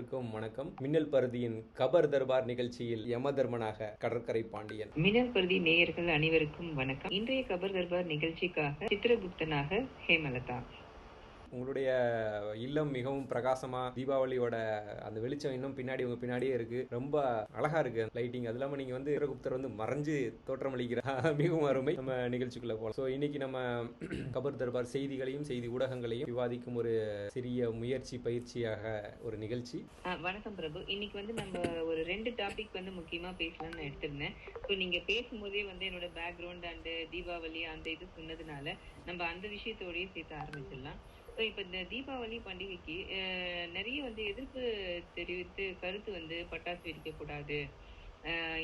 அனைவருக்கும் வணக்கம். மின்னல் பருதியின் கபர் தர்பார் நிகழ்ச்சியில் யமதர்மனாக கடற்கரை பாண்டியன். மின்னல் பருதி நேயர்கள் அனைவருக்கும் வணக்கம். இன்றைய கபர் தர்பார் நிகழ்ச்சிக்காக சித்திரகுப்தனாக ஹேமலதா. உங்களுடைய இல்லம் மிகவும் பிரகாசமா, தீபாவளியோட அந்த வெளிச்சம் இன்னும் பின்னாடி உங்க பின்னாடியே இருக்கு. ரொம்ப அழகா இருக்கு லைட்டிங். அது இல்லாம நீங்க சித்திரகுப்தர் மறைஞ்சு தோற்றமளிக்கிற மிகவும் அருமை. நம்ம நிகழ்ச்சிக்குள்ள போகலாம். ஸோ இன்னைக்கு நம்ம கபர் தர்பார் செய்திகளையும் செய்தி ஊடகங்களையும் விவாதிக்கும் ஒரு சிறிய முயற்சி பயிற்சியாக ஒரு நிகழ்ச்சி. வணக்கம் பிரபு. இன்னைக்கு நம்ம ஒரு 2 டாபிக் முக்கியமா பேசலாம்னு எடுத்திருந்தேன். ஸோ நீங்க பேசும்போதே என்னோட பேக்ரவுண்ட் அண்ட் தீபாவளி அந்த இது சொன்னதுனால நம்ம அந்த விஷயத்தோடய சேர்த்து ஆரம்பிச்சிடலாம். ஸோ இப்போ இந்த தீபாவளி பண்டிகைக்கு நிறைய எதிர்ப்பு தெரிவித்து கருத்து பட்டாசு வெடிக்கக்கூடாது,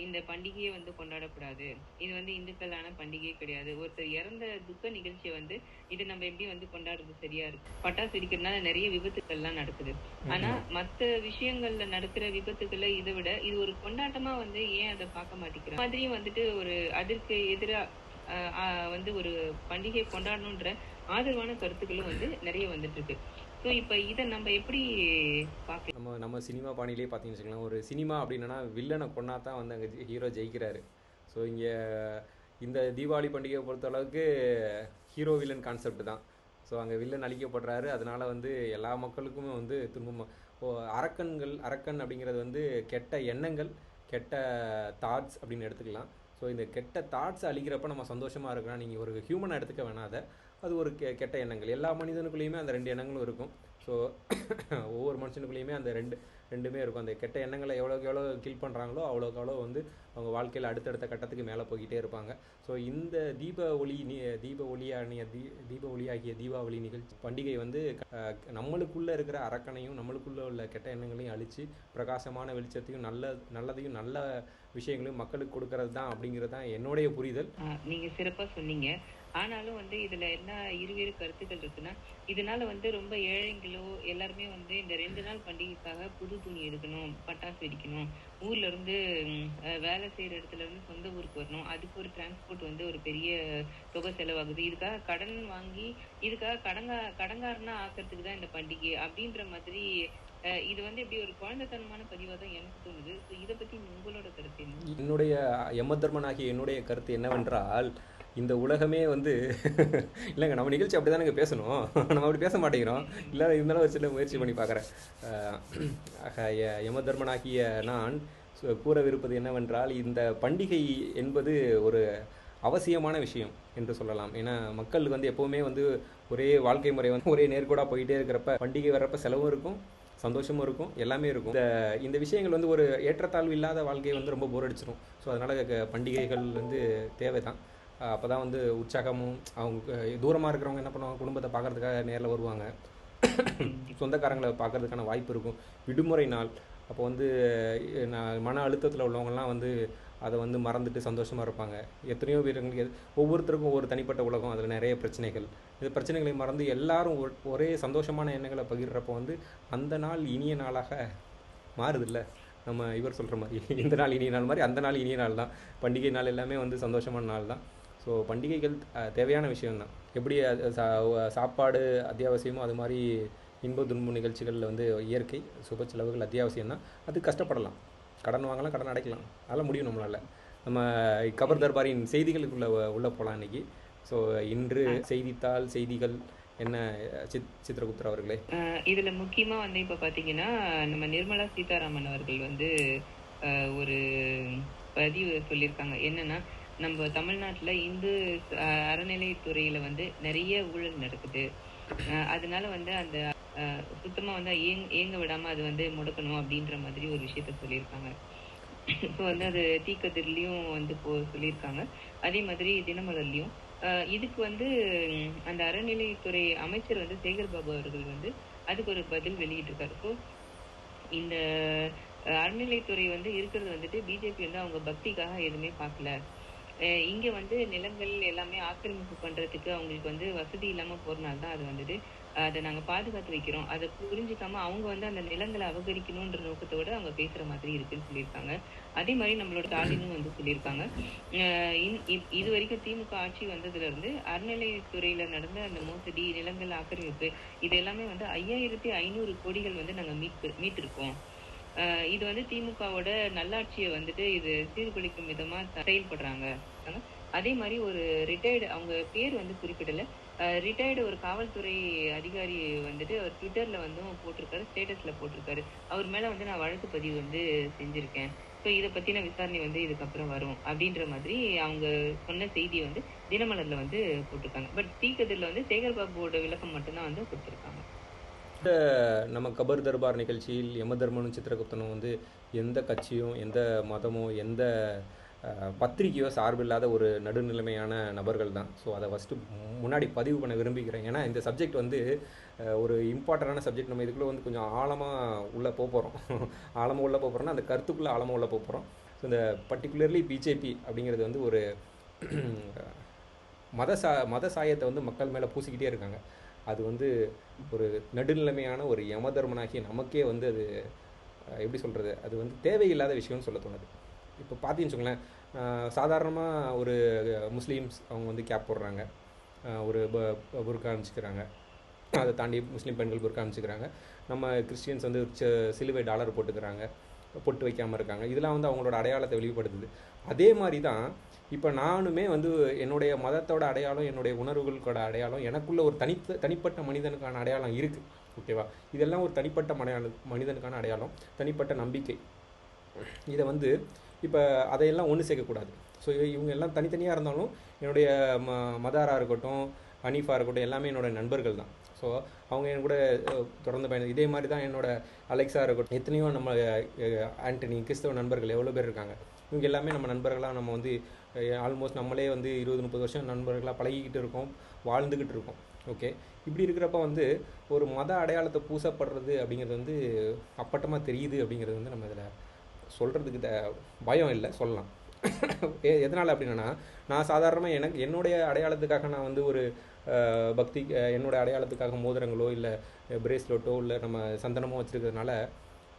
இந்த பண்டிகையை கொண்டாடக்கூடாது, இது இந்துக்களான பண்டிகையே கிடையாது, ஒருத்தர் இறந்த துக்க நிகழ்ச்சியை இது நம்ம எப்படி கொண்டாடுறது சரியா இருக்கு. பட்டாசு வெடிக்கிறதுனால நிறைய விபத்துக்கள்லாம் நடக்குது. ஆனா மற்ற விஷயங்கள்ல நடக்கிற விபத்துக்களை இதை விட இது ஒரு கொண்டாட்டமா ஏன் அதை பார்க்க மாட்டேங்கிறோம் மாதிரியும் ஒரு அதற்கு எதிரா ஒரு பண்டிகை கொண்டாடணுன்ற ஆதரவான கருத்துக்களும் நிறைய இருக்கு. ஸோ இப்போ இதை நம்ம எப்படி பார்க்கலாம்? நம்ம சினிமா பாணியிலே பார்த்தீங்கன்னு வச்சுக்கலாம். ஒரு சினிமா அப்படின்னா வில்லனை கொண்டா தான் அங்கே ஹீரோ ஜெயிக்கிறாரு. ஸோ இங்கே இந்த தீபாவளி பண்டிகையை பொறுத்த அளவுக்கு ஹீரோ வில்லன் கான்செப்ட் தான். ஸோ அங்கே வில்லன் அழிக்கப்படுறாரு. அதனால் எல்லா மக்களுக்குமே துன்பம். அரக்கன் அப்படிங்கிறது கெட்ட எண்ணங்கள், கெட்ட தாட்ஸ் அப்படின்னு எடுத்துக்கலாம். ஸோ இந்த கெட்ட தாட்ஸ் அழிக்கிறப்ப நம்ம சந்தோஷமாக இருக்கலாம். நீங்கள் ஒரு ஹியூமனை எடுத்துக்க வேணாத, அது ஒரு கெட்ட எண்ணங்கள். எல்லா மனிதனுக்குள்ளேயுமே அந்த 2 எண்ணங்களும் இருக்கும். ஸோ ஒவ்வொரு மனுஷனுக்குள்ளேயுமே அந்த ரெண்டுமே இருக்கும். அந்த கெட்ட எண்ணங்களை எவ்வளோ கில் பண்ணுறாங்களோ அவ்வளோக்கு அவங்க வாழ்க்கையில் அடுத்தடுத்த கட்டத்துக்கு மேலே போய்கிட்டே இருப்பாங்க. ஸோ இந்த தீபாவளியாகிய தீபாவளி நிகழ்ச்சி பண்டிகை நம்மளுக்குள்ளே இருக்கிற அரக்கனையும் நம்மளுக்குள்ளே உள்ள கெட்ட எண்ணங்களையும் அழித்து பிரகாசமான வெளிச்சத்தையும் நல்லதையும் நல்ல விஷயங்களையும் மக்களுக்கு கொடுக்கறது தான் அப்படிங்கிறது தான் என்னுடைய புரிதல். நீங்கள் சிறப்பாக சொன்னீங்க. ஆனாலும் இதுல என்ன இருவேறு கருத்துக்கள் இருக்குன்னா, இதனால ரொம்ப ஏழைங்களோ எல்லாருமே இந்த 2 நாள் பண்டிகைக்காக புது துணி எடுக்கணும், பட்டாசு வெடிக்கணும், ஊர்ல இருந்து வேலை செய்யற இடத்துல இருந்து சொந்த ஊருக்கு வரணும், அதுக்கு ஒரு டிரான்ஸ்போர்ட் ஒரு பெரிய தொகை செலவாகுது, இதுக்காக கடன் வாங்கி இதுக்காக கடங்காரனா ஆக்கிறதுக்கு தான் இந்த பண்டிகை அப்படின்ற மாதிரி இது எப்படி ஒரு குழந்தைத்தனமான பதிவா தான் எனக்கு தோணுது. ஸோ இதை பத்தி உங்களோட கருத்து என்ன? என்னுடைய யமதர்மனாகிய என்னுடைய கருத்து என்னவென்றால், இந்த உலகமே இல்லைங்க, நம்ம நிகழ்ச்சி அப்படி தானே பேசணும். நம்ம அப்படி பேச மாட்டேங்கிறோம். இல்லை இருந்தாலும் ஒரு சில முயற்சி பண்ணி பார்க்குறேன். யமதர்மனாகிய நான் கூறவிருப்பது என்னவென்றால், இந்த பண்டிகை என்பது ஒரு அவசியமான விஷயம் என்று சொல்லலாம். ஏன்னா மக்கள் எப்போவுமே ஒரே வாழ்க்கை முறை ஒரே நேர்கோடாக போயிட்டே இருக்கிறப்ப பண்டிகை வர்றப்ப செலவும் இருக்கும், சந்தோஷமும் இருக்கும், எல்லாமே இருக்கும். இந்த விஷயங்கள் ஒரு ஏற்றத்தாழ்வு இல்லாத வாழ்க்கையை ரொம்ப போர் அடிச்சிடும். ஸோ அதனால் பண்டிகைகள் தேவை தான். அப்போ தான் உற்சாகமும், அவங்க தூரமாக இருக்கிறவங்க என்ன பண்ணுவாங்க, குடும்பத்தை பார்க்குறதுக்காக நேரில் வருவாங்க, சொந்தக்காரங்களை பார்க்குறதுக்கான வாய்ப்பு இருக்கும். விடுமுறை நாள் அப்போ மன அழுத்தத்தில் உள்ளவங்கலாம் அதை மறந்துட்டு சந்தோஷமாக இருப்பாங்க. எத்தனையோ பேருக்கு ஒவ்வொருத்தருக்கும் ஒவ்வொரு தனிப்பட்ட உலகம், அதில் நிறைய பிரச்சனைகள். இந்த பிரச்சனைகளை மறந்து எல்லாரும் ஒரே சந்தோஷமான எண்ணங்களை பகிர்றப்போ அந்த நாள் இனிய நாளாக மாறுதில்ல. நம்ம இவர் சொல்கிற மாதிரி இந்த நாள் இனிய நாள் மாதிரி அந்த நாள் இனிய நாள் தான். பண்டிகை நாள் எல்லாமே சந்தோஷமான நாள் தான். ஸோ பண்டிகைகள் தேவையான விஷயம்தான். எப்படி சாப்பாடு அத்தியாவசியமோ அது மாதிரி இன்ப துன்ப நிகழ்ச்சிகளில் இயற்கை சுப செலவுகள் அத்தியாவசியம்தான். அது கஷ்டப்படலாம், கடன் வாங்கலாம், கடன் அடைக்கலாம், அதெல்லாம் முடியும் நம்மளால். நம்ம கபர் தர்பாரின் செய்திகளுக்குள்ளே உள்ளே போகலாம் இன்றைக்கி. ஸோ இன்று செய்திகள் என்ன சித்திரகுப்தர் அவர்களே? இதில் முக்கியமாக இப்போ பார்த்தீங்கன்னா, நம்ம நிர்மலா சீதாராமன் அவர்கள் ஒரு பதிவு சொல்லியிருக்காங்க. என்னென்னா, நம்ம தமிழ்நாட்டில் இந்து அறநிலைத்துறையில் நிறைய ஊழல் நடக்குது, அதனால அந்த சுத்தமாக இயங்க விடாமல் அது முடக்கணும் அப்படின்ற மாதிரி ஒரு விஷயத்த சொல்லியிருக்காங்க. ஸோ அது தீக்கதிர்லையும் சொல்லியிருக்காங்க. அதே மாதிரி தினமலர்லையும் இதுக்கு அந்த அறநிலைத்துறை அமைச்சர் சேகர் பாபு அவர்கள் அதுக்கு ஒரு பதில் வெளியிட்டிருக்காரு. ஸோ இந்த அறநிலைத்துறை இருக்கிறது பிஜேபி அவங்க பக்திக்காக எதுவுமே பார்க்கல. இங்க நிலங்கள் எல்லாமே ஆக்கிரமிப்பு பண்றதுக்கு அவங்களுக்கு வசதி இல்லாம போறனால தான் அது அதை நாங்க பாதுகாத்து வைக்கிறோம். அதை புரிஞ்சுக்காம அவங்க வந்து அந்த நிலங்களை அபகரிக்கணும்ன்ற நோக்கத்தோட அவங்க பேசுற மாதிரி இருக்குன்னு சொல்லியிருக்காங்க. அதே மாதிரி நம்மளோட ஸ்டாலினும் வந்து சொல்லியிருக்காங்க. இது வரைக்கும் திமுக ஆட்சி வந்ததுல இருந்து அறநிலையத்துறையில நடந்த அந்த மோசடி, நிலங்கள் ஆக்கிரமிப்பு, இது எல்லாமே வந்து 5500 கோடிகள் வந்து நாங்க மீட்டிருக்கோம். இது வந்து திமுகவோட நல்லாட்சியை வந்துட்டு இது சீர்குலைக்கும் விதமா செயல்படுறாங்க. அதே மாதிரி ஒரு ரிட்டையர்டு, அவங்க பேர் வந்து குறிப்பிடல, ரிட்டையர்டு ஒரு காவல்துறை அதிகாரி வந்துட்டு அவர் ட்விட்டர்ல வந்து போட்டிருக்காரு, ஸ்டேட்டஸ்ல போட்டிருக்காரு, அவர் மேல வந்து நான் வழக்கு பதிவு வந்து செஞ்சிருக்கேன், ஸோ இதை பத்தின விசாரணை வந்து இதுக்கப்புறம் வரும் அப்படின்ற மாதிரி அவங்க சொன்ன செய்தியை வந்து தினமலர்ல வந்து போட்டிருக்காங்க. பட் தீக்கதிரில் வந்து சேகர் பாபுவோட விளக்கம் மட்டும்தான் வந்து கொடுத்துருக்காங்க. நம்ம கபர் தர்பார் நிகழ்ச்சியில் யமதர்மனும் சித்திரகுப்தனும் வந்து எந்த கட்சியும் எந்த மதமோ எந்த பத்திரிகையோ சார்பில்லாத ஒரு நடுநிலைமையான நபர்கள் தான். ஸோ அதை ஃபஸ்ட்டு முன்னாடி பதிவு பண்ண விரும்பிக்கிறேன். ஏன்னா இந்த சப்ஜெக்ட் வந்து ஒரு இம்பார்ட்டண்டான சப்ஜெக்ட். நம்ம இதுக்குள்ளே வந்து கொஞ்சம் ஆழமாக உள்ளே போகிறோம். ஆழமாக உள்ளே போகிறோம்னா அந்த கருத்துக்குள்ளே ஆழமாக உள்ளே போகிறோம். ஸோ இந்த பர்டிகுலர்லி பிஜேபி அப்படிங்கிறது வந்து ஒரு மத சாயத்தை வந்து மக்கள் மேலே பூசிக்கிட்டே இருக்காங்க. அது வந்து ஒரு நடுநிலைமையான ஒரு யமதர்மனாகிய நமக்கே வந்து அது எப்படி சொல்கிறது, அது வந்து தேவையில்லாத விஷயம்னு சொல்ல தோணுது. இப்போ பார்த்தீங்கன்னு வச்சுக்கோங்களேன், சாதாரணமாக ஒரு முஸ்லீம்ஸ் அவங்க வந்து கேப் போடுறாங்க, ஒரு புர்கா அணிச்சிக்கிறாங்க, அதை தாண்டி முஸ்லீம் பெண்கள் புர்கா அணிச்சிக்கிறாங்க. நம்ம கிறிஸ்டியன்ஸ் வந்து சிலுவை டாலர் போட்டுக்கிறாங்க, பொட்டு வைக்காமல் இருக்காங்க. இதெல்லாம் வந்து அவங்களோட அடையாளத்தை வெளிப்படுத்துது. அதே மாதிரி தான் இப்போ நானுமே வந்து என்னுடைய மதத்தோட அடையாளம், என்னுடைய உணர்வுகளோட அடையாளம், எனக்குள்ள ஒரு தனிப்பட்ட மனிதனுக்கான அடையாளம் இருக்குது. ஓகேவா? இதெல்லாம் ஒரு தனிப்பட்ட மனிதனுக்கான அடையாளம், தனிப்பட்ட நம்பிக்கை. இதை வந்து இப்போ அதையெல்லாம் ஒன்று சேர்க்கக்கூடாது. ஸோ இவங்க எல்லாம் தனித்தனியாக இருந்தாலும் என்னுடைய மதாராக இருக்கட்டும், ஹனீஃபா இருக்கட்டும், எல்லாமே என்னோடய நண்பர்கள் தான். ஸோ அவங்க என் கூட தொடர்ந்து பயணம். இதே மாதிரி தான் என்னோட அலெக்ஸா இருக்கட்டும், எத்தனையோ நம்ம ஆண்டனி, கிறிஸ்தவ நண்பர்கள் எவ்வளோ பேர் இருக்காங்க. இவங்க எல்லாமே நம்ம நண்பர்களாக நம்ம வந்து ஆல்மோஸ்ட் நம்மளே வந்து 20-30 வருஷம் நண்பர்களாக பழகிக்கிட்டு இருக்கோம், வாழ்ந்துக்கிட்டு இருக்கோம். ஓகே, இப்படி இருக்கிறப்ப வந்து ஒரு மத அடையாளத்தை பூசப்படுறது அப்படிங்கிறது வந்து அப்பட்டமாக தெரியுது. அப்படிங்கிறது வந்து நம்ம இதில் சொல்கிறதுக்கு பயம் இல்லை, சொல்லலாம். எதனால் அப்படின்னா, நான் சாதாரணமாக என்னுடைய அடையாளத்துக்காக நான் வந்து ஒரு பக்தி, என்னோடய அடையாளத்துக்காக மோதிரங்களோ இல்லை பிரேஸ்லெட்டோ இல்லை நம்ம சந்தனமோ வச்சுருக்கிறதுனால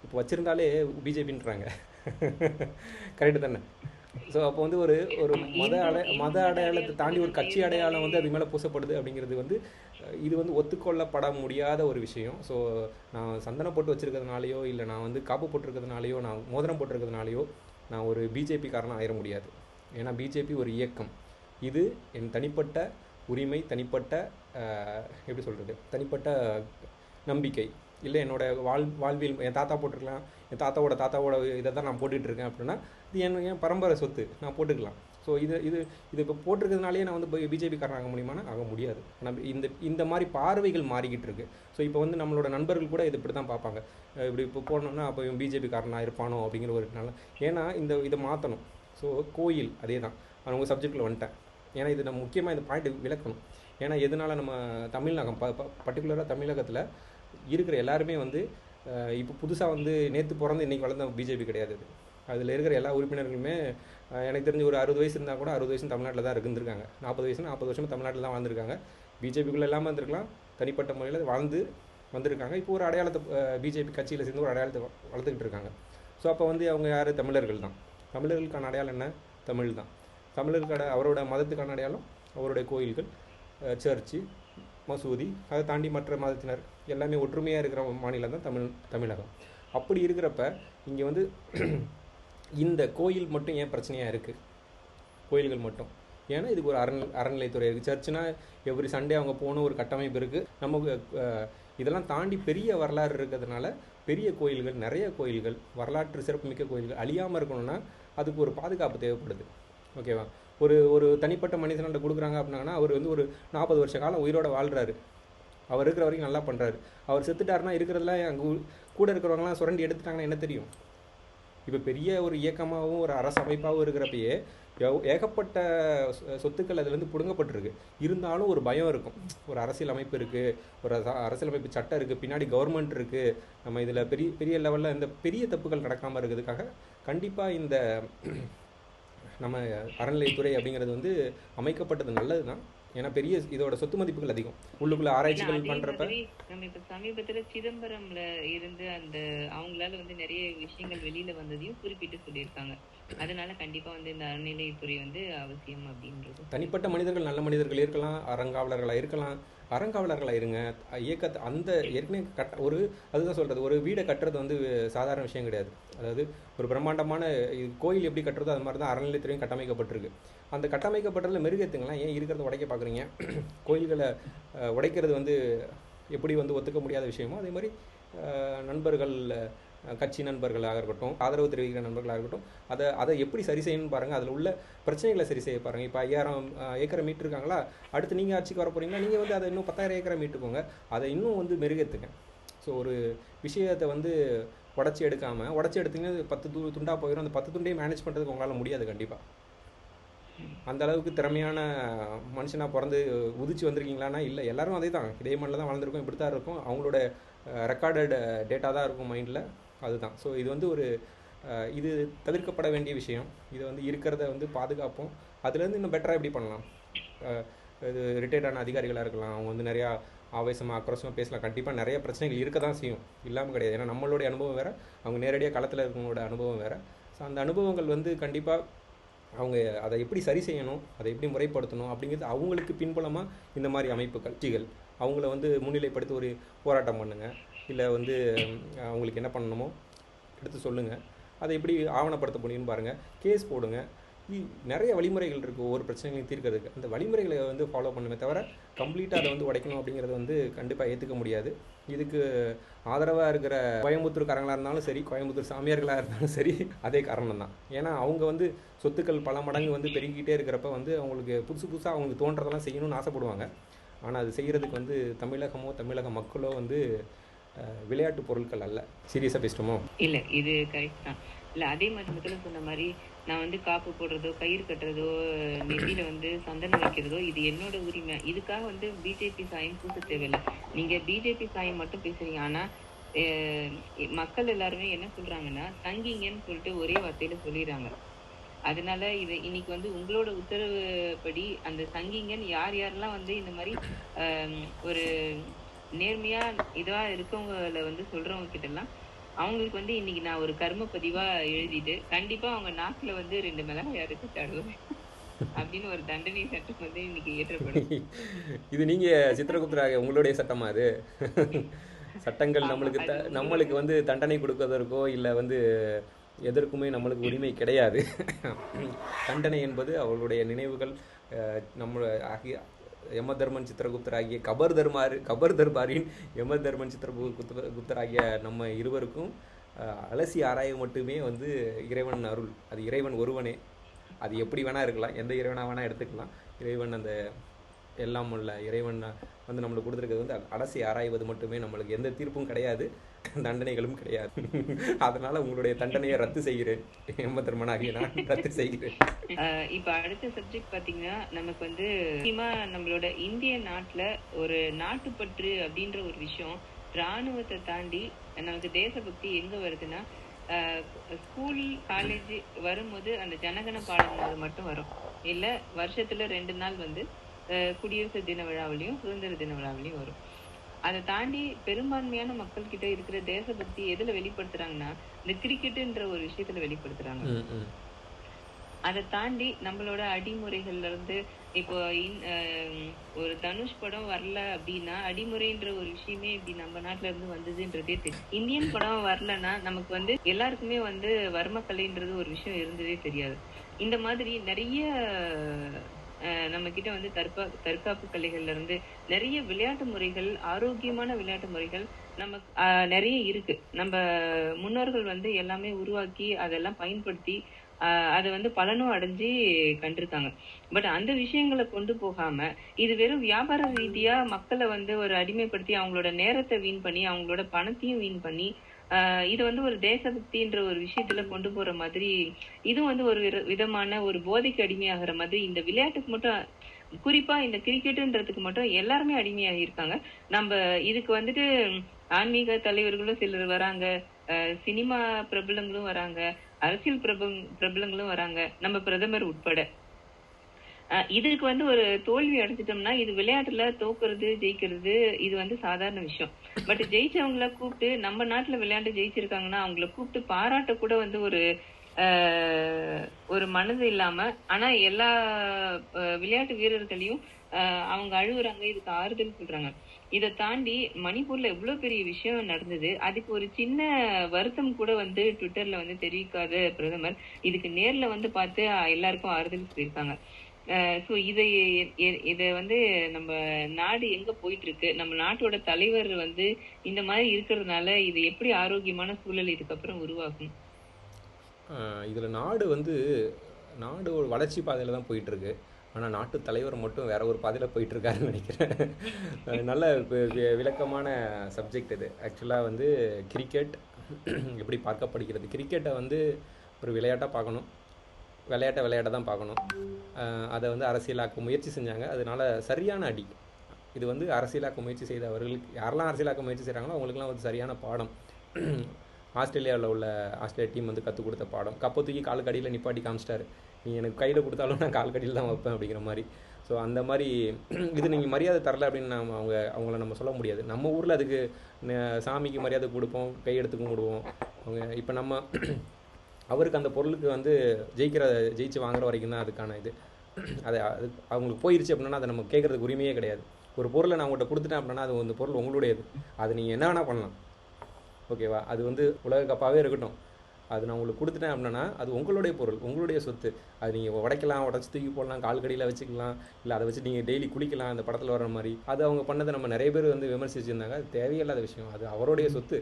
இப்போ வச்சுருந்தாலே பிஜேபின்றாங்க. கரெக்டு தானே? ஸோ அப்போ வந்து ஒரு மத அடையாளத்தை தாண்டி ஒரு கட்சி அடையாளம் வந்து அது மேலே பூசப்படுது அப்படிங்கிறது வந்து இது வந்து ஒத்துக்கொள்ளப்பட முடியாத ஒரு விஷயம். ஸோ நான் சந்தனம் போட்டு வச்சுருக்கிறதுனாலையோ இல்லை நான் வந்து காப்பு போட்டிருக்கிறதுனாலையோ நான் மோதிரம் போட்டிருக்கிறதுனாலையோ நான் ஒரு பிஜேபிக்காரனாக ஆயிட முடியாது. ஏன்னா பிஜேபி ஒரு இயக்கம். இது என் தனிப்பட்ட உரிமை, தனிப்பட்ட எப்படி சொல்கிறது, தனிப்பட்ட நம்பிக்கை. இல்லை என்னோடய வாழ்வியல், என் தாத்தா போட்டிருக்கலாம், என் தாத்தாவோட இதை தான் நான் போட்டுட்ருக்கேன் அப்படின்னா இது என் பரம்பரை சொத்து, நான் போட்டுக்கலாம். ஸோ இது இப்போ போட்டிருக்கிறதுனாலே நான் வந்து பிஜேபிக்காரன் ஆக முடியுமானா ஆக முடியாது. நம்ம இந்த மாதிரி பார்வைகள் மாறிக்கிட்டு இருக்கு. ஸோ இப்போ வந்து நம்மளோட நண்பர்கள் கூட இது இப்படி தான் பார்ப்பாங்க. இப்படி இப்போ போனோம்னா அப்போ இவன் பிஜேபிக்காரனாக இருப்பானோ அப்படிங்கிற ஒரு நாள். ஏன்னா இதை மாற்றணும். ஸோ கோயில் அதே தான். அவங்க சப்ஜெக்டில் வந்துட்டேன். ஏன்னா இது நம்ம முக்கியமாக இந்த பாயிண்ட் விளக்கணும். ஏன்னா எதனால் நம்ம தமிழகம் பர்டிகுலராக தமிழகத்தில் இருக்கிற எல்லாருமே வந்து இப்போ புதுசாக வந்து நேற்று பிறந்து இன்றைக்கி வளர்ந்த பிஜேபி கிடையாது. அதில் இருக்கிற எல்லா உறுப்பினர்களுமே எனக்கு தெரிஞ்சு ஒரு 60 வயசு இருந்தால் கூட 60 வயசு தமிழ்நாட்டில் தான் இருந்திருக்காங்க. 40 வருஷம் தமிழ்நாட்டில் தான் வாழ்ந்துருக்காங்க. பிஜேபிக்குள்ளே இல்லாமல் இருந்திருக்கலாம், தனிப்பட்ட முறையில் வந்திருக்காங்க. இப்போ ஒரு அடையாளத்தை பிஜேபி கட்சியில் சேர்ந்து ஒரு அடையாளத்தை வளர்த்துக்கிட்டு இருக்காங்க. ஸோ அப்போ வந்து அவங்க யார்? தமிழர்கள் தான். தமிழர்களுக்கான அடையாளம் என்ன? தமிழ் தான். தமிழர்களுக்கான அவரோட மதத்துக்கான அடையாளம் அவருடைய கோயில்கள், சர்ச்சு, மசூதி. அதை தாண்டி மற்ற மதத்தினர் எல்லாமே ஒற்றுமையாக இருக்கிற மாநிலம் தான் தமிழகம். அப்படி இருக்கிறப்ப இங்கே வந்து இந்த கோயில் மட்டும் ஏன் பிரச்சனையாக இருக்குது? கோயில்கள் மட்டும் ஏன்னா இதுக்கு ஒரு அறநிலைத்துறை இருக்குது. சர்ச்சுனா எவ்ரி சண்டே அவங்க போகணும், ஒரு கட்டமைப்பு இருக்குது. நமக்கு இதெல்லாம் தாண்டி பெரிய வரலாறு இருக்கிறதுனால பெரிய கோயில்கள், நிறைய கோயில்கள், வரலாற்று சிறப்புமிக்க கோயில்கள் அழியாமல் இருக்கணும்னா அதுக்கு ஒரு பாதுகாப்பு தேவைப்படுது. ஓகேவா? ஒரு தனிப்பட்ட மனிதன்கிட்ட கொடுக்குறாங்க அப்படின்னா அவர் வந்து ஒரு 40 வருஷ காலம் உயிரோட வாழ்கிறாரு. அவர் இருக்கிற வரைக்கும் நல்லா பண்ணுறாரு. அவர் செத்துட்டாருன்னா இருக்கிறதுலாம் அங்கே கூட இருக்கிறவங்களாம் சுரண்டி எடுத்துட்டாங்கன்னா என்ன தெரியும்? இப்போ பெரிய ஒரு இயக்கமாகவும் ஒரு அரசு அமைப்பாகவும் இருக்கிறப்பயே ஏகப்பட்ட சொத்துக்கள் அதுலேருந்து பிடுங்கப்பட்டிருக்கு. இருந்தாலும் ஒரு பயம் இருக்கும். ஒரு அரசியல் அமைப்பு இருக்குது, ஒரு அரசியலமைப்பு சட்டம் இருக்குது, பின்னாடி கவர்மெண்ட் இருக்குது. நம்ம இதில் பெரிய லெவலில் இந்த பெரிய தப்புகள் நடக்காமல் இருக்கிறதுக்காக கண்டிப்பாக இந்த நம்ம அறநிலையத்துறை அப்படிங்கிறது வந்து அமைக்கப்பட்டது நல்லது தான். ஏன்னா பெரிய இதோட சொத்து மதிப்புகள் அதிகம். உள்ளுக்குள்ள ஆராய்ச்சிகள் பண்றப்ப நம்ம இப்ப சமீபத்துல சிதம்பரம்ல இருந்து அந்த அவங்களால வந்து நிறைய விஷயங்கள் வெளியில வந்ததையும் குறிப்பிட்டு சொல்லியிருக்காங்க. அதனால கண்டிப்பா வந்து இந்த அறநிலையத்துறை வந்து அவசியம் அப்படின்றது. தனிப்பட்ட மனிதர்கள் நல்ல மனிதர்கள் இருக்கலாம், அறங்காவலர்களா இருக்கலாம், அறங்காவலர்களா இருங்க. இயக்கத்தை அந்த ஏற்கனவே ஒரு அதுதான் சொல்றது, ஒரு வீடை கட்டுறது வந்து சாதாரண விஷயம் கிடையாது. அதாவது ஒரு பிரம்மாண்டமான கோயில் எப்படி கட்டுறதோ அது மாதிரி தான் அறநிலையத்துறையும் கட்டமைக்கப்பட்டிருக்கு. அந்த கட்டமைக்கப்பட்டதில் மெருகேற்றுங்களேன், ஏன் இருக்கிறத உடைக்க பார்க்குறீங்க? கோயில்களை உடைக்கிறது வந்து எப்படி வந்து ஒத்துக்க முடியாத விஷயமோ அதே மாதிரி நண்பர்கள், கட்சி நண்பர்களாக இருக்கட்டும், ஆதரவு தெரிவிக்கிற நண்பர்களாக இருக்கட்டும், அதை எப்படி சரி செய்யணும்னு பாருங்கள். அதில் உள்ள பிரச்சனைகளை சரி செய்ய பாருங்கள். இப்போ 5000 ஏக்கரை மீட்டிருக்காங்களா, அடுத்து நீங்கள் ஆட்சிக்கு வர போகிறீங்களா, நீங்கள் வந்து அதை இன்னும் 10,000 ஏக்கரை மீட்டுக்கோங்க, அதை இன்னும் வந்து மெருகேற்றுங்க. ஸோ ஒரு விஷயத்தை வந்து உடச்சி எடுத்தீங்கன்னா 10 துண்டாக போயிடும். அந்த 10 துண்டையும் மேனேஜ் பண்ணுறதுக்கு உங்களால் முடியாது கண்டிப்பாக. அந்த அளவுக்கு திறமையான மனுஷனாக பிறந்து உதிச்சு வந்திருக்கீங்களான்னா இல்லை, எல்லாரும் அதே தான், இதே மண்ணில் தான் வளர்ந்துருக்கோம், இப்படி தான் இருக்கும். அவங்களோட ரெக்கார்டட் டேட்டா தான் இருக்கும் மைண்டில், அதுதான். ஸோ இது வந்து ஒரு இது தவிர்க்கப்பட வேண்டிய விஷயம். இது வந்து இருக்கிறத வந்து பாதுகாப்போம். அதுலேருந்து இன்னும் பெட்டராக எப்படி பண்ணலாம்? இது ரிட்டையர்டான அதிகாரிகளாக இருக்கலாம், அவங்க வந்து நிறையா ஆவேசமாக ஆக்ரோஷமாக பேசலாம். கண்டிப்பாக நிறைய பிரச்சனைகள் இருக்க தான் செய்யும், இல்லாமல் கிடையாது. ஏன்னா நம்மளுடைய அனுபவம் வேறு, அவங்க நேரடியாக களத்தில் இருக்கவங்களோட அனுபவம் வேறு. ஸோ அந்த அனுபவங்கள் வந்து கண்டிப்பாக அவங்க அதை எப்படி சரி செய்யணும், அதை எப்படி முறைப்படுத்தணும் அப்படிங்கிறது அவங்களுக்கு பின்புலமாக இந்த மாதிரி அமைப்புகள் கட்சிகள் அவங்கள வந்து முன்னிலைப்படுத்தி ஒரு போராட்டம் பண்ணுங்கள், இல்லை வந்து அவங்களுக்கு என்ன பண்ணணுமோ எடுத்து சொல்லுங்கள், அதை எப்படி ஆவணப்படுத்த முடியும்னு பாருங்கள், கேஸ் போடுங்க. நிறைய வழிமுறைகள் இருக்குது ஒவ்வொரு பிரச்சனைகளையும் தீர்க்கிறதுக்கு. அந்த வழிமுறைகளை வந்து ஃபாலோ பண்ணுமே தவிர கம்ப்ளீட்டாக அதை வந்து உடைக்கணும் அப்படிங்கிறது வந்து கண்டிப்பாக ஏற்றுக்க முடியாது. இதுக்கு ஆதரவாக இருக்கிற கோயம்புத்தூர்காரங்களாக இருந்தாலும் சரி, கோயம்புத்தூர் சாமியார்களாக இருந்தாலும் சரி, அதே காரணம் தான். ஏன்னா அவங்க வந்து சொத்துக்கள் பல மடங்கு வந்து பெருகிக்கிட்டே இருக்கிறப்ப வந்து அவங்களுக்கு புதுசாக அவங்களுக்கு தோன்றதெல்லாம் செய்யணும்னு ஆசைப்படுவாங்க. ஆனால் அது செய்கிறதுக்கு வந்து தமிழகமோ தமிழக மக்களோ வந்து விளையாட்டு பொருட்கள் அல்ல. சீரியஸாக பேசிட்டோமோ? இல்லை, இது கரெக்ட் தான். இல்லை, அதே மாதிரி முதல்ல சொன்ன மாதிரி நான் வந்து காப்பு போடுறதோ, கயிறு கட்டுறதோ, நெத்தியில வந்து சந்தனம் வைக்கிறதோ இது என்னோட உரிமை. இதுக்காக வந்து பிஜேபி சாயம் பூச தேவையில்லை. நீங்க பிஜேபி சாயம் மட்டும் பேசுறீங்க. ஆனா மக்கள் எல்லாருமே என்ன சொல்றாங்கன்னா தங்கிங்கன்னு சொல்லிட்டு ஒரே வார்த்தையில சொல்லிடுறாங்க. அதனால இது இன்னைக்கு வந்து உங்களோட உத்தரவுப்படி அந்த சங்கிங்கன்னு யார் யாரெல்லாம் வந்து இந்த மாதிரி ஒரு நேர்மையா இதுவா இருக்கவங்கள வந்து சொல்றவங்க கிட்ட எல்லாம் அவங்களுக்கு வந்து இன்னைக்கு நான் ஒரு கர்ம பதிவா எழுதிட்டு கண்டிப்பா அவங்க நாக்குல வந்து 2 மிளகாய் அரைச்சு தடுவேன் அப்படின்னு ஒரு தண்டனை சட்டம் வந்து இன்னைக்கு ஏற்றப்படும். இது நீங்க சித்திரகுப்தராக உங்களுடைய சட்டமா அது? சட்டங்கள் நம்மளுக்கு வந்து தண்டனை கொடுப்பதற்கோ இல்லை வந்து எதற்குமே நம்மளுக்கு உரிமை கிடையாது. தண்டனை என்பது அவர்களுடைய நினைவுகள். நம்ம யமதர்மன் சித்திரகுப்தர் ஆகிய கபர் தர்பாரின் யமதர்மன் சித்திரகுப்தர் ஆகிய நம்ம இருவருக்கும் அலசி ஆராய மட்டுமே வந்து இறைவன் அருள். அது இறைவன் ஒருவனே. அது எப்படி வேணா இருக்கலாம், எந்த இறைவனா வேணா எடுத்துக்கலாம். இறைவன் அந்த எல்லாம் உள்ள இறைவன் வந்து நம்மளுக்கு கொடுத்துருக்கிறது வந்து அலசி ஆராய்வது மட்டுமே. நம்மளுக்கு எந்த தீர்ப்பும் கிடையாது, தண்டனைகளும் கிடையாது. அதனால உங்களுடைய தண்டனையை ரத்து செய்கிறேன், யமதர்மனாகிய நான் ரத்து செய்கிறேன். இப்ப அடுத்த சப்ஜெக்ட் பாத்தீங்கன்னா நமக்கு வந்து முக்கியமா நம்மளோட இந்திய நாட்டுல ஒரு நாட்டுப்பற்று அப்படின்ற ஒரு விஷயம் இராணுவத்தை தாண்டி நமக்கு தேசபக்தி எங்க வருதுன்னா ஸ்கூல் காலேஜ் வரும்போது அந்த ஜனகன பாடம் மட்டும் வரும். இல்ல வருஷத்துல 2 நாள் வந்து குடியரசு தின விழாவிலையும் சுதந்திர தின விழாவிலையும் வரும். அதை தாண்டி பெரும்பான்மையான மக்கள் கிட்ட இருக்கிற தேசபக்தி எதுல வெளிப்படுத்துறாங்கன்னா இந்த கிரிக்கெட்டுன்ற ஒரு விஷயத்துல வெளிப்படுத்துறாங்க. அதை தாண்டி நம்மளோட அடிமுறைகள்ல இருந்து இப்போ ஒரு தனுஷ் படம் வரல அப்படின்னா அடிமுறைன்ற ஒரு விஷயமே இப்படி நம்ம நாட்டுல இருந்து வந்ததுன்றதே தெரியும். இந்தியன் படம் வரலன்னா நமக்கு வந்து எல்லாருக்குமே வந்து வர்மக்கலைன்றது ஒரு விஷயம் இருந்ததே தெரியாது. இந்த மாதிரி நிறைய நம்ம கிட்ட வந்து தற்காப்பு கலைகள்ல இருந்து நிறைய விளையாட்டு முறைகள், ஆரோக்கியமான விளையாட்டு முறைகள் நமக்கு நிறைய இருக்கு. நம்ம முன்னோர்கள் வந்து எல்லாமே உருவாக்கி அதெல்லாம் பயன்படுத்தி அதை வந்து பலனும் அடைஞ்சு கண்டிருக்காங்க. பட் அந்த விஷயங்களை கொண்டு போகாம இது வெறும் வியாபார ரீதியா மக்களை வந்து ஒரு அடிமைப்படுத்தி அவங்களோட நேரத்தை வீண் பண்ணி அவங்களோட பணத்தையும் வீண் பண்ணி இது வந்து ஒரு தேசபக்தின்ற ஒரு விஷயத்துல கொண்டு போற மாதிரி, இதுவும் வந்து ஒரு விதமான ஒரு போதைக்கு அடிமையாகிற மாதிரி. இந்த விளையாட்டுக்கு மட்டும், குறிப்பா இந்த கிரிக்கெட்டுன்றதுக்கு மட்டும் எல்லாருமே அடிமையாகி இருக்காங்க. நம்ம இதுக்கு வந்துட்டு ஆன்மீக தலைவர்களும் சிலர் வராங்க, சினிமா பிரபலங்களும் வராங்க, அரசியல் பிரபலங்களும் வராங்க, நம்ம பிரதமர் உட்பட. இதுக்கு வந்து ஒரு தோல்வி அடைஞ்சிட்டோம்னா இது விளையாட்டுல தோக்குறது ஜெயிக்கிறது இது வந்து சாதாரண விஷயம். பட் ஜெயிச்சவங்கள கூப்பிட்டு நம்ம நாட்டுல விளையாண்டு ஜெயிச்சிருக்காங்கன்னா அவங்கள கூப்பிட்டு பாராட்ட கூட வந்து ஒரு மனது இல்லாம, ஆனா எல்லா விளையாட்டு வீரர்களையும் அவங்க அழுகுறாங்க, இதுக்கு ஆறுதல் சொல்றாங்க. இதை தாண்டி மணிப்பூர்ல எவ்வளவு பெரிய விஷயம் நடந்தது, அதுக்கு ஒரு சின்ன வருத்தம் கூட வந்து ட்விட்டர்ல வந்து தெரிவிக்காத பிரதமர் இதுக்கு நேர்ல வந்து பார்த்து எல்லாருக்கும் ஆறுதல் சொல்லியிருக்காங்க. சோ இதை வந்து நம்ம நாடு எங்க போயிட்டு இருக்கு, நம்ம நாட்டோட தலைவர் வந்து இந்த மாதிரி இருக்கிறதுனால இது எப்படி ஆரோக்கியமான சூழல் இதுக்கப்புறம் உருவாகும்? இதில் நாடு ஒரு வளர்ச்சி பாதையில் தான் போயிட்டுருக்கு. ஆனால் நாட்டு தலைவர் மட்டும் வேற ஒரு பாதையில் போயிட்டுருக்காருன்னு நினைக்கிறேன். நல்ல விளக்கமான சப்ஜெக்ட் இது. ஆக்சுவலாக வந்து கிரிக்கெட் எப்படி பார்க்கப்படுகிறது, கிரிக்கெட்டை வந்து ஒரு விளையாட்டாக பார்க்கணும், விளையாட்டை தான் பார்க்கணும். அதை வந்து அரசியலாக்க முயற்சி செஞ்சாங்க, அதனால சரியான அடி. இது வந்து அரசியலாக்க முயற்சி செய்தவர்களுக்கு, யாரெல்லாம் அரசியலாக்க முயற்சி செய்கிறாங்களோ அவங்களுக்குலாம் வந்து சரியான பாடம். ஆஸ்திரேலியாவில் உள்ள ஆஸ்திரேலியா டீம் வந்து கற்றுக் கொடுத்த பாடம். கப்பை தூக்கி காலுக்கு அடியில் நிப்பாட்டி காமிச்சிட்டாரு, நீ எனக்கு கையில் கொடுத்தாலும் நான் கால் கடியில் தான் வைப்பேன் அப்படிங்கிற மாதிரி. ஸோ அந்த மாதிரி இது நீங்கள் மரியாதை தரல அப்படின்னு அவங்கள நம்ம சொல்ல முடியாது. நம்ம ஊரில் அதுக்கு சாமிக்கு மரியாதை கொடுப்போம், கையெடுத்து கும்பிடுவோம். அவங்க இப்போ நம்ம அவருக்கு அந்த பொருளுக்கு வந்து ஜெயிச்சு வாங்குற வரைக்கும் தான் அதுக்கான இது. அது அவங்களுக்கு போயிருச்சு அப்படின்னா அதை நம்ம கேட்குறதுக்கு உரிமையே கிடையாது. ஒரு பொருளை நான் உங்கள்கிட்ட கொடுத்துட்டேன் அப்படின்னா அது அந்த பொருள் உங்களுடையது, அது நீங்கள் என்ன வேணால் பண்ணலாம், ஓகேவா? அது வந்து உலக கப்பாகவே இருக்கட்டும், அது நான் உங்களுக்கு கொடுத்துட்டேன் அப்படின்னா அது உங்களுடைய பொருள், உங்களுடைய சொத்து. அது நீங்கள் உடைக்கலாம், உடச்சி தூக்கி போடலாம், கால் கடியில் வச்சுக்கலாம், இல்லை அதை வச்சு நீங்கள் டெய்லி குளிக்கலாம் அந்த படத்தில் வர மாதிரி. அது அவங்க பண்ணதை நம்ம நிறைய பேர் வந்து விமர்சிச்சிருந்தாங்க. அது தேவையில்லாத விஷயம், அது அவருடைய சொத்து,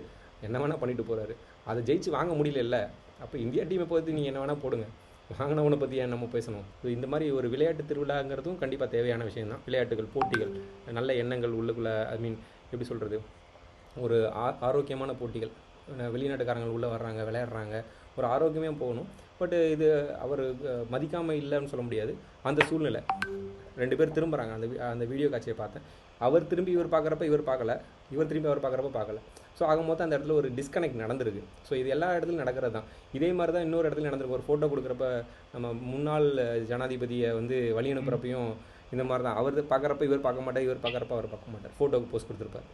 என்ன வேணால் பண்ணிட்டு போகிறாரு. அதை ஜெயிச்சு வாங்க முடியல. அப்போ இந்தியா டீமை பொறுத்து நீங்கள் என்ன வேணால் போடுங்க, வாங்கினவனை பற்றி ஏன் நம்ம பேசணும்? இந்த மாதிரி ஒரு விளையாட்டு திருவிழாங்கிறதும் கண்டிப்பாக தேவையான விஷயம் தான். விளையாட்டுகள், போட்டிகள், நல்ல எண்ணங்கள் உள்ளுக்குள்ளே, ஐ மீன் எப்படி சொல்கிறது, ஒரு ஆரோக்கியமான போட்டிகள். வெளிநாட்டுக்காரங்கள் உள்ளே வர்றாங்க, விளையாடுறாங்க, ஒரு ஆரோக்கியமே போகணும். பட்டு இது அவர் மதிக்காமல் இல்லைன்னு சொல்ல முடியாது. அந்த சூழ்நிலை 2 பேர் திரும்புகிறாங்க. அந்த வீடியோ காட்சியை பார்த்தேன். அவர் திரும்பி இவர் பார்க்குறப்ப இவர் பார்க்கல, இவர் திரும்பி அவர் பார்க்குறப்ப பார்க்கல. ஸோ ஆகும்போது அந்த இடத்துல ஒரு டிஸ்கனெக்ட் நடந்திருக்கு. ஸோ இது எல்லா இடத்துலையும் நடக்கிறது தான். இதே மாதிரி தான் இன்னொரு இடத்துல நடந்திருக்கு. ஒரு ஃபோட்டோ கொடுக்குறப்ப நம்ம முன்னாள் ஜனாதிபதியை வந்து வழி அனுப்புகிறப்பையும் இந்த மாதிரி தான். அவர் பார்க்குறப்ப இவர் பார்க்க மாட்டார், இவர் பார்க்குறப்ப அவர் பார்க்க மாட்டார், ஃபோட்டோவுக்கு போஸ்ட் கொடுத்துருப்பார்.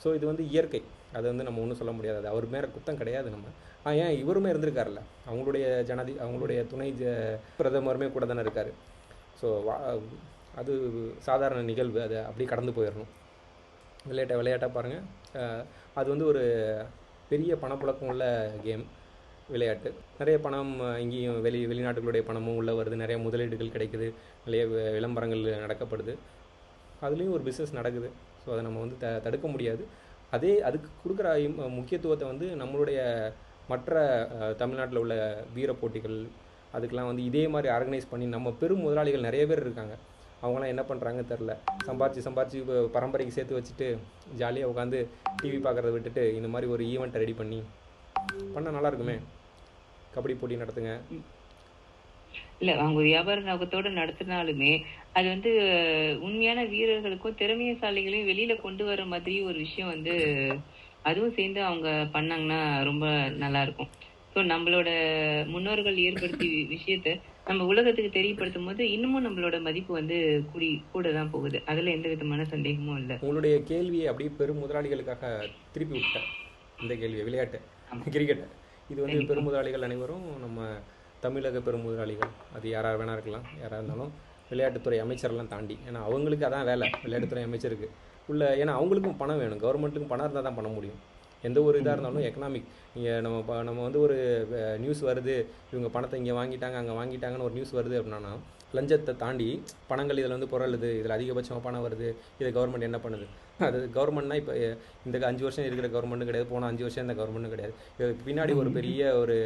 ஸோ இது வந்து இயற்கை, அதை வந்து நம்ம ஒன்றும் சொல்ல முடியாது. அது அவர் மேலே குத்தம் கிடையாது. நம்ம ஏன் இவருமே இருந்திருக்காருல்ல, அவங்களுடைய துணை பிரதமருமே கூட தானே இருக்கார். ஸோ அது சாதாரண நிகழ்வு, அதை அப்படியே கடந்து போயிடணும். விளையாட்டாக பாருங்கள். அது வந்து ஒரு பெரிய பணப்புழக்கம் உள்ள கேம், விளையாட்டு. நிறைய பணம் இங்கேயும் வெளிநாட்டுகளுடைய பணமும் உள்ளே வருது, நிறைய முதலீடுகள் கிடைக்குது, நிறைய விளம்பரங்கள் நடக்கப்படுது, அதுலேயும் ஒரு பிஸ்னஸ் நடக்குது. ஸோ அதை நம்ம வந்து தடுக்க முடியாது. அதுக்கு கொடுக்குற முக்கியத்துவத்தை வந்து நம்மளுடைய மற்ற தமிழ்நாட்டில் உள்ள வீர போட்டிகள் அதுக்கெலாம் வந்து இதே மாதிரி ஆர்கனைஸ் பண்ணி, நம்ம பெரும் முதலாளிகள் நிறைய பேர் இருக்காங்க, அவங்களாம் என்ன பண்ணுறாங்கன்னு தெரில. சம்பாரிச்சு பரம்பரைக்கு சேர்த்து வச்சுட்டு ஜாலியாக உட்காந்து டிவி பார்க்குறத விட்டுட்டு இந்த மாதிரி ஒரு ஈவெண்ட்டை ரெடி பண்ணால் நல்லா இருக்குமே. கபடி போட்டி நடத்துங்க. இல்ல அவங்க வியாபார நோக்கத்தோட நடத்தினாலுமே அது வந்து உண்மையான வீரர்களுக்கும் திறமைசாலிகளையும் வெளியில கொண்டு வர மாதிரி ஒரு விஷயம் வந்து அதுவும் சேர்ந்து அவங்க பண்ணாங்கன்னா ரொம்ப நல்லா இருக்கும். ஸோ நம்மளோட முன்னோர்கள் ஏற்படுத்திய விஷயத்த நம்ம உலகத்துக்கு தெரியப்படுத்தும் போது இன்னமும் நம்மளோட மதிப்பு வந்து கூட தான் போகுது. அதுல எந்த விதமான சந்தேகமும் இல்லை. உங்களுடைய கேள்வியை அப்படியே பெரும் முதலாளிகளுக்காக திருப்பி விட்டேன். இந்த கேள்வியை விளையாட்டு கிரிக்கெட், இது வந்து பெரும் முதலாளிகள் அனைவரும் நம்ம தமிழக பெரும் முதலாளிகள், அது யாராக வேணா இருக்கலாம், யாராக இருந்தாலும் விளையாட்டுத்துறை அமைச்சர்லாம் தாண்டி, ஏன்னா அவங்களுக்கு அதான் வேலை, விளையாட்டுத்துறை அமைச்சருக்கு உள்ள. ஏன்னா அவங்களுக்கும் பணம் வேணும், கவர்மெண்ட்டுக்கும் பணம் இருந்தால் தான் பண்ண முடியும். எந்த ஒரு இதாக இருந்தாலும் எக்கனாமிக். நீங்கள் நம்ம வந்து ஒரு நியூஸ் வருது, இவங்க பணத்தை இங்கே வாங்கிட்டாங்க அங்கே வாங்கிட்டாங்கன்னு ஒரு நியூஸ் வருது அப்படின்னா, லஞ்சத்தை தாண்டி பணங்கள் இதில் வந்து புரளுது, இதில் அதிகபட்சமாக பணம் வருது, இதை கவர்மெண்ட் என்ன பண்ணுது? அது கவர்மெண்ட்னா இப்போ இந்த 5 வருஷம் இருக்கிற கவர்மெண்ட்டும் கிடையாது, போன 5 வருஷம் இந்த கவர்மெண்ட்டும் கிடையாது. இதுக்கு பின்னாடி ஒரு பெரிய ஒரு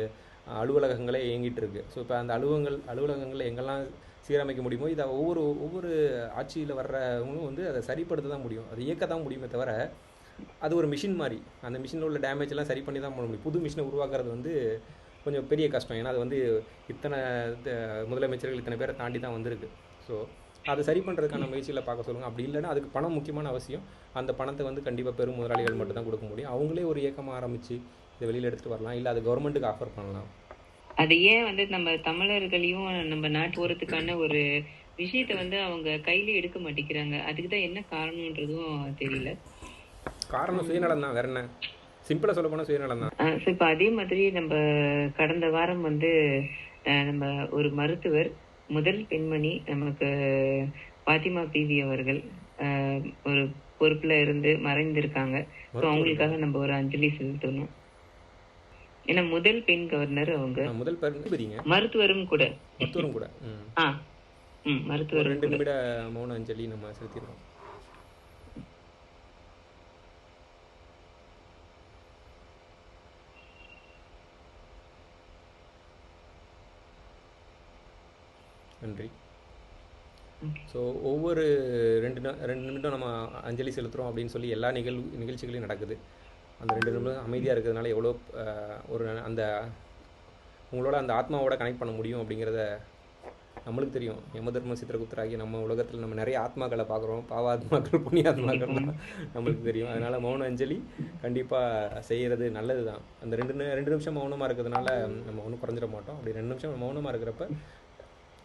அலுவலகங்களே இயங்கிட்டு இருக்குது. ஸோ இப்போ அந்த அலுவலகங்களில் எங்கெல்லாம் சீரமைக்க முடியுமோ இதை ஒவ்வொரு ஆட்சியில் வர்றவங்களும் வந்து அதை சரிப்படுத்த தான் முடியும், அதை இயக்க தான் முடியுமே தவிர, அது ஒரு மிஷின் மாதிரி. அந்த மிஷினில் உள்ள டேமேஜெல்லாம் சரி பண்ணி தான் பண்ண முடியும். புது மிஷினை உருவாக்குறது வந்து கொஞ்சம் பெரிய கஷ்டம். ஏன்னா அது வந்து இத்தனை முதலமைச்சர்கள் இத்தனை பேரை தாண்டி தான் வந்திருக்கு. ஸோ அதை சரி பண்ணுறதுக்கான முயற்சிகளை பார்க்க சொல்லுங்கள். அப்படி இல்லைன்னா அதுக்கு பணம் முக்கியமான அவசியம். அந்த பணத்தை வந்து கண்டிப்பாக பெரும் முதலாளிகள் மட்டும் தான் கொடுக்க முடியும். அவங்களே ஒரு இயக்கமாக ஆரம்பித்து இதை வெளியில் எடுத்துகிட்டு வரலாம், இல்லை அது கவர்மெண்ட்டுக்கு ஆஃபர் பண்ணலாம். அது ஏன் வந்து நம்ம தமிழர்களையும் நம்ம நாட்டு போகிறதுக்கான ஒரு விஷயத்த வந்து அவங்க கையில எடுக்க மாட்டேங்கிறாங்க. அதுக்குதான் என்ன காரணம்ன்றதும் தெரியல. காரணம் சுயநலம் தான், வேற என்ன? சிம்பிளா சொல்ல போனா சுயநலம் தான். இப்ப அதே மாதிரி நம்ம கடந்த வாரம் வந்து நம்ம ஒரு மருத்துவர், முதல் பெண்மணி நமக்கு பாத்திமா பிவி அவர்கள் ஒரு பொறுப்புல இருந்து மறைந்திருக்காங்க. அவங்களுக்காக நம்ம ஒரு அஞ்சலி செலுத்தணும். ஏன்னா முதல் பெண் கவர்னர் அவங்க, முதல் மருத்துவரும் கூட. மருத்துவர் 2 நிமிட மௌன அஞ்சலி நம்ம செலுத்திடுவோம். நன்றி. ஸோ ஒவ்வொரு 2 நிமிடம் நம்ம அஞ்சலி செலுத்துகிறோம் அப்படின்னு சொல்லி எல்லா நிகழ்ச்சிகளையும் நடக்குது. அந்த 2 நிமிடம் அமைதியாக இருக்கிறதுனால எவ்வளோ ஒரு அந்த உங்களோட அந்த ஆத்மாவோட கனெக்ட் பண்ண முடியும் அப்படிங்கிறத நம்மளுக்கு தெரியும். யமதர்ம சித்திரகுப்தராகி நம்ம உலகத்தில் நம்ம நிறைய ஆத்மாக்களை பார்க்குறோம். பாவாத்மாக்கள், புண்ணியாத்மாக்கள்லாம் நம்மளுக்கு தெரியும். அதனால் மௌன அஞ்சலி கண்டிப்பாக செய்கிறது நல்லது தான். அந்த 2 நிமிஷம் மௌனமாக இருக்கிறதுனால நம்ம ஒன்றும் குறைஞ்சிட மாட்டோம். அப்படி 2 நிமிஷம் மௌனமாக இருக்கிறப்ப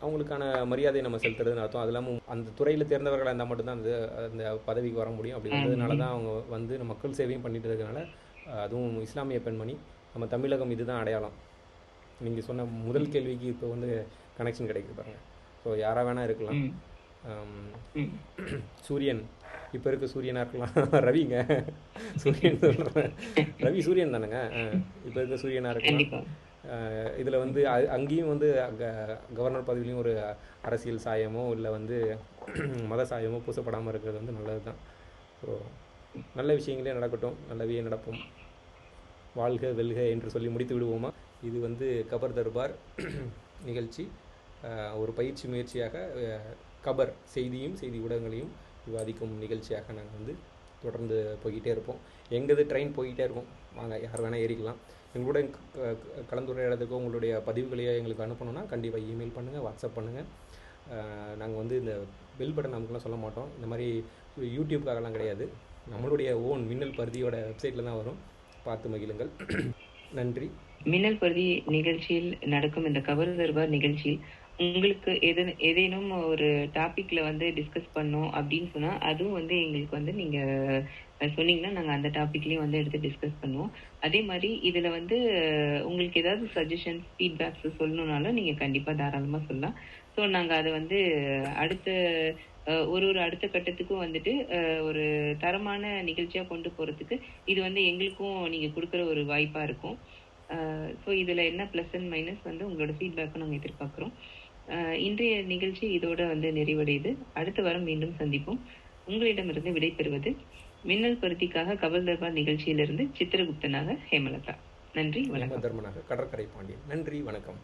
அவங்களுக்கான மரியாதையை நம்ம செலுத்துறதுன்னு அர்த்தம். அது இல்லாமல் அந்த துறையில் தேர்ந்தவர்களாக இருந்தால் மட்டும்தான் அந்த பதவிக்கு வர முடியும். அப்படி வந்ததுனால தான் அவங்க வந்து மக்கள் சேவையும் பண்ணிட்டு இருக்கிறதுனால, அதுவும் இஸ்லாமிய பெண்மணி, நம்ம தமிழகம் இதுதான் அடையாளம். நீங்கள் சொன்ன முதல் கேள்விக்கு இப்போ வந்து கனெக்ஷன் கிடைக்குது பாருங்கள். ஸோ யாராக வேணால் இருக்கலாம். சூரியன், இப்போ இருக்க சூரியனாக இருக்கலாம். ரவிங்க, சூரியன் சொல்கிறேன், ரவி சூரியன் தானேங்க. இப்போ இருக்க சூரியனாக இருக்கலாம். இதில் வந்து அங்கேயும் வந்து கவர்னர் பதவியிலையும் ஒரு அரசியல் சாயமோ இல்லை வந்து மத சாயமோ பூசப்படாமல் இருக்கிறது வந்து நல்லது தான். ஸோ நல்ல விஷயங்களே நடக்கட்டும், நல்லவே நடப்போம். வாழ்க வெல்க என்று சொல்லி முடித்து விடுவோமா? இது வந்து கபர் தர்பார் நிகழ்ச்சி ஒரு பயிற்சி முயற்சியாக கபர் செய்தியும் செய்தி ஊடகங்களையும் விவாதிக்கும் நிகழ்ச்சியாக நாங்கள் வந்து தொடர்ந்து போய்கிட்டே இருப்போம். எங்கேது ட்ரெயின் போய்கிட்டே இருக்கும், வாங்க யார் வேணால் ஏறிக்கலாம். எங்களோட கலந்துரையாடுறதுக்கோ உங்களுடைய பதிவுகளையோ எங்களுக்கு அனுப்பணும்னா கண்டிப்பாக இமெயில் பண்ணுங்கள், வாட்ஸ்அப் பண்ணுங்கள். நாங்கள் வந்து இந்த பெல் பட்டன் நமக்குலாம் சொல்ல மாட்டோம். இந்த மாதிரி யூடியூப்காகலாம் கிடையாது. நம்மளுடைய ஓன் மின்னல் பருதியோட வெப்சைட்டில் தான் வரும். பார்த்து மகிழுங்கள். நன்றி. மின்னல் பருதி நிகழ்ச்சியில் நடக்கும் இந்த கபர் தர்பார் நிகழ்ச்சியில் உங்களுக்கு ஏதேனும் ஒரு டாபிக்ல வந்து டிஸ்கஸ் பண்ணோம் அப்படின்னு சொன்னா அதுவும் வந்து எங்களுக்கு வந்து நீங்க சொன்னீங்கன்னா நாங்கள் அந்த டாபிக்லேயும் வந்து எடுத்து டிஸ்கஸ் பண்ணுவோம். அதே மாதிரி இதில் வந்து உங்களுக்கு ஏதாவது சஜஷன்ஸ், ஃபீட்பேக்ஸ் சொல்லணுன்னாலும் நீங்கள் கண்டிப்பாக தாராளமாக சொல்லலாம். ஸோ நாங்கள் அதை வந்து ஒரு அடுத்த கட்டத்துக்கும் வந்துட்டு ஒரு தரமான நிகழ்ச்சியாக கொண்டு போகிறதுக்கு இது வந்து எங்களுக்கும் நீங்கள் கொடுக்குற ஒரு வாய்ப்பாக இருக்கும். ஸோ இதில் என்ன ப்ளஸ் அண்ட் மைனஸ் வந்து உங்களோட ஃபீட்பேக்கும் நாங்கள் எதிர்பார்க்குறோம். இன்றைய நிகழ்ச்சி இதோட வந்து நிறைவடையுது. அடுத்த வாரம் மீண்டும் சந்திப்போம். உங்களிடமிருந்து விடைபெறுவது மின்னல் பருத்திக்காக கபல் தர்பார் நிகழ்ச்சியிலிருந்து சித்திரகுப்தனாக ஹேமலதா. நன்றி, வணக்கம். தர்மனாக கடற்கரை பாண்டியன். நன்றி, வணக்கம்.